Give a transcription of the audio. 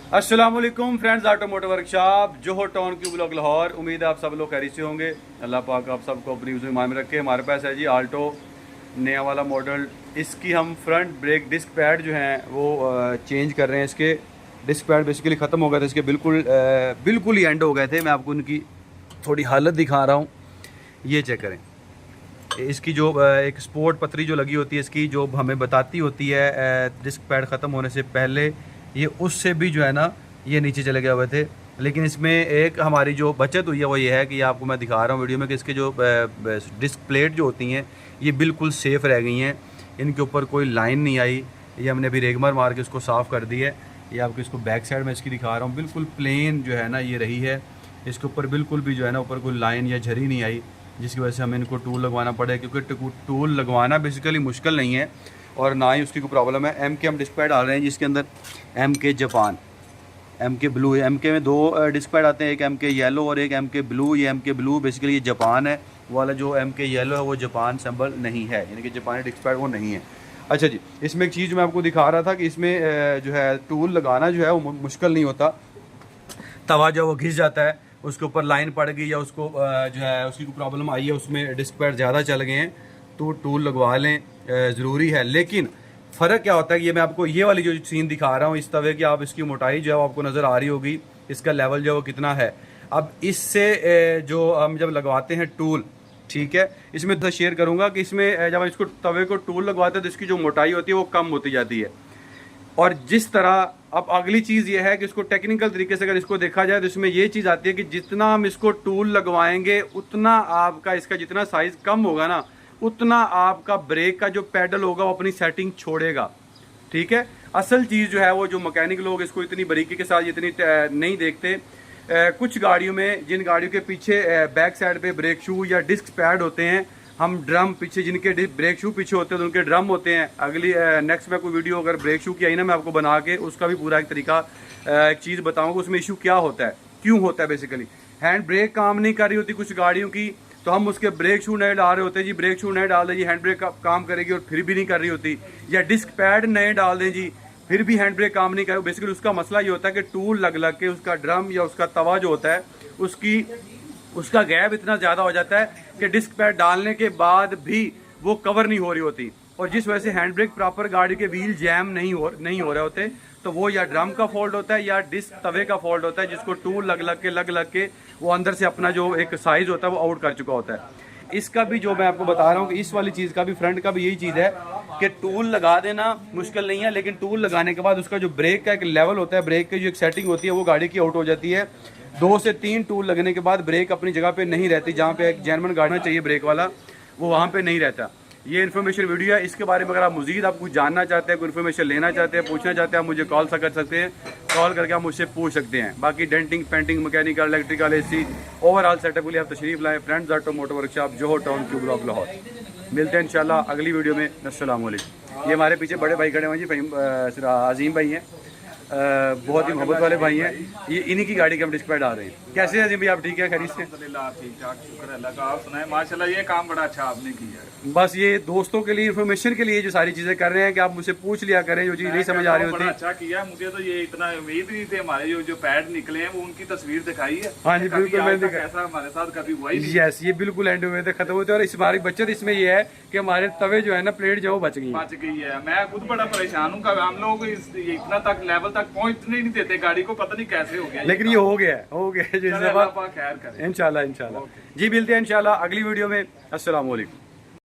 अस्सलामुअलैकुम friends, automotive workshop जोहर town की block Lahore. उम्मीद है आप सब लोग खैरियत से होंगे। अल्लाह पाक आप सबको अपनी ईमान में रखे। हमारे पास है जी आल्टो नया वाला मॉडल। इसकी हम फ्रंट ब्रेक डिस्क पैड जो हैं वो चेंज कर रहे हैं। इसके डिस्क पैड बेसिकली ख़त्म हो गए थे, इसके बिल्कुल ही एंड हो गए थे। मैं आपको उनकी थोड़ी हालत दिखा रहा हूँ, ये चेक करें। इसकी जो एक स्पोर्ट पतरी जो लगी होती है इसकी, जो हमें बताती होती है डिस्क पैड ख़त्म होने से पहले, ये उससे भी जो है ना ये नीचे चले गए हुए थे। लेकिन इसमें एक हमारी जो बचत हुई है वो ये है कि आपको मैं दिखा रहा हूँ वीडियो में कि इसके जो डिस्क प्लेट जो होती हैं ये बिल्कुल सेफ़ रह गई हैं। इनके ऊपर कोई लाइन नहीं आई। ये हमने अभी रेगमार मार के उसको साफ़ कर दी है। ये आपको इसको बैक साइड में इसकी दिखा रहा हूँ, बिल्कुल प्लेन जो है ना ये रही है। इसके ऊपर बिल्कुल भी जो है ना ऊपर कोई लाइन या झरी नहीं आई, जिसकी वजह से हमें इनको टूल लगवाना पड़े, क्योंकि टूल लगवाना बेसिकली मुश्किल नहीं है और ना ही उसकी कोई प्रॉब्लम है। MK हम डिस्क पैड डाल रहे हैं जिसके अंदर MK जापान, MK ब्लू है। MK में दो डिस्क पैड आते हैं, एक MK येलो और एक MK ब्लू। ये MK ब्लू बेसिकली ये जापान है, वाला जो MK येलो है वो जापान सिंबल नहीं है, यानी कि जापानी डिस्क पैड वो नहीं है। अच्छा जी, इसमें एक चीज़ मैं आपको दिखा रहा था कि इसमें जो है टूल लगाना जो है वो मुश्किल नहीं होता। तवा जो वो घिस जाता है, उसके ऊपर लाइन पड़ गई या उसको जो है उसकी कोई प्रॉब्लम आई है, उसमें डिस्क पैड ज़्यादा चल गए हैं तो टूल लगवा लें, ज़रूरी है। लेकिन फ़र्क क्या होता है कि ये मैं आपको ये वाली जो सीन दिखा रहा हूँ इस तवे की, आप इसकी मोटाई जो है वो आपको नज़र आ रही होगी, इसका लेवल जो है वो कितना है। अब इससे जो हम जब लगवाते हैं टूल, ठीक है, इसमें तो शेयर करूँगा कि इसमें जब इसको तवे को टूल लगवाते हैं तो इसकी जो मोटाई होती है वो कम होती जाती है। और जिस तरह अब अगली चीज़ ये है कि इसको टेक्निकल तरीके से अगर इसको देखा जाए तो इसमें ये चीज़ आती है कि जितना हम इसको टूल लगवाएंगे उतना आपका इसका जितना साइज़ कम होगा ना, उतना आपका ब्रेक का जो पैडल होगा वो अपनी सेटिंग छोड़ेगा। ठीक है, असल चीज़ जो है वो जो मैकेनिक लोग इसको इतनी बारीकी के साथ इतनी नहीं देखते। कुछ गाड़ियों में, जिन गाड़ियों के पीछे बैक साइड पे ब्रेक शू या डिस्क पैड होते हैं, हम ड्रम पीछे, जिनके ब्रेक शू पीछे होते हैं तो उनके ड्रम होते हैं। अगली नेक्स्ट में कोई वीडियो अगर ब्रेक शू की आई ना, मैं आपको बना के उसका भी पूरा एक तरीका एक चीज़ बताऊंगा उसमें इशू क्या होता है, क्यों होता है। बेसिकली हैंड ब्रेक काम नहीं कर रही होती कुछ गाड़ियों की, तो हम उसके ब्रेक शू नए डाल रहे होते हैं जी, ब्रेक शू नए डाल दें जी, हैंड ब्रेक काम करेगी और फिर भी नहीं कर रही होती। या डिस्क पैड नए डाल दें जी, फिर भी हैंड ब्रेक काम नहीं करे। बेसिकली उसका मसला ये होता है कि टूल लग लग के उसका ड्रम या उसका तवा जो होता है उसका गैप इतना ज़्यादा हो जाता है कि डिस्क पैड डालने के बाद भी वो कवर नहीं हो रही होती, और जिस वजह से हैंड ब्रेक प्रॉपर गाड़ी के व्हील जैम नहीं हो रहे होते। तो वो या ड्रम का फॉल्ट होता है या डिस्क तवे का फॉल्ट होता है, जिसको टूल लग लग के वो अंदर से अपना जो एक साइज होता है वो आउट कर चुका होता है। इसका भी जो मैं आपको बता रहा हूँ कि इस वाली चीज़ का भी, फ्रंट का भी यही चीज़ है कि टूल लगा देना मुश्किल नहीं है, लेकिन टूल लगाने के बाद उसका जो ब्रेक का एक लेवल होता है, ब्रेक की जो एक सेटिंग होती है वो गाड़ी की आउट हो जाती है। 2 से 3 टूल लगने के बाद ब्रेक अपनी जगह पे नहीं रहती, जहाँ पे एक जेन्युइन गाड़ी चाहिए ब्रेक वाला वो वहाँ पे नहीं रहता। ये इन्फॉर्मेशन वीडियो है, इसके बारे में अगर आप मज़ीद आप कुछ जानना चाहते हैं, कोई इन्फॉर्मेशन लेना चाहते हैं, पूछना चाहते हैं, आप मुझे कॉल कर सकते हैं। कॉल करके आप मुझसे पूछ सकते हैं। बाकी denting, painting, mechanical, electrical, AC overall setup के लिए आप तशरीफ लाएँ फ्रेंड्स ऑटोमोटिव वर्कशॉप जोहर टाउन क्यू ब्लॉक लाहौर। मिलते हैं इंशाल्लाह अगली वीडियो में। अस्सलाम वालेकुम। ये हमारे पीछे बड़े भाई खड़े हैं जी, अजीम भाई हैं, बहुत ही मोहब्बत वाले भाई हैं। ये इन्हीं की गाड़ी के हम डिस्क पैड आ रहे हैं। कैसे हैं अजीम भाई, आप ठीक है, खैरियत से? ठीक ठाक, शुक्र अल्लाह का। आप सुनाए, माशाल्लाह ये काम बड़ा अच्छा आपने किया है। बस ये दोस्तों के लिए, इन्फॉर्मेशन के लिए जो सारी चीजें कर रहे हैं कि आप मुझसे पूछ लिया करें जो चीज नहीं समझ आ रही होती। अच्छा किया, मुझे तो ये इतना उम्मीद नहीं थी। हमारे जो पैड निकले हैं वो उनकी तस्वीर दिखाई है। हाँ जी बिल्कुल, मैंने ऐसा हमारे साथ कभी हुआ ही नहीं। यस, ये बिल्कुल एंड हुए थे, खत्म हुए थे। और इस बार बचत इसमें ये है कि हमारे तवे जो है ना, प्लेट जो बच गई है। मैं खुद बड़ा परेशान हूँ, हम लोग इतना तक लेवल तक पहुँचने नहीं देते गाड़ी को, पता नहीं कैसे हो गया, लेकिन ये हो गया जो खैर करें इंशाल्लाह। जी मिलते हैं इंशाल्लाह अगली वीडियो में। अस्सलाम वालेकुम।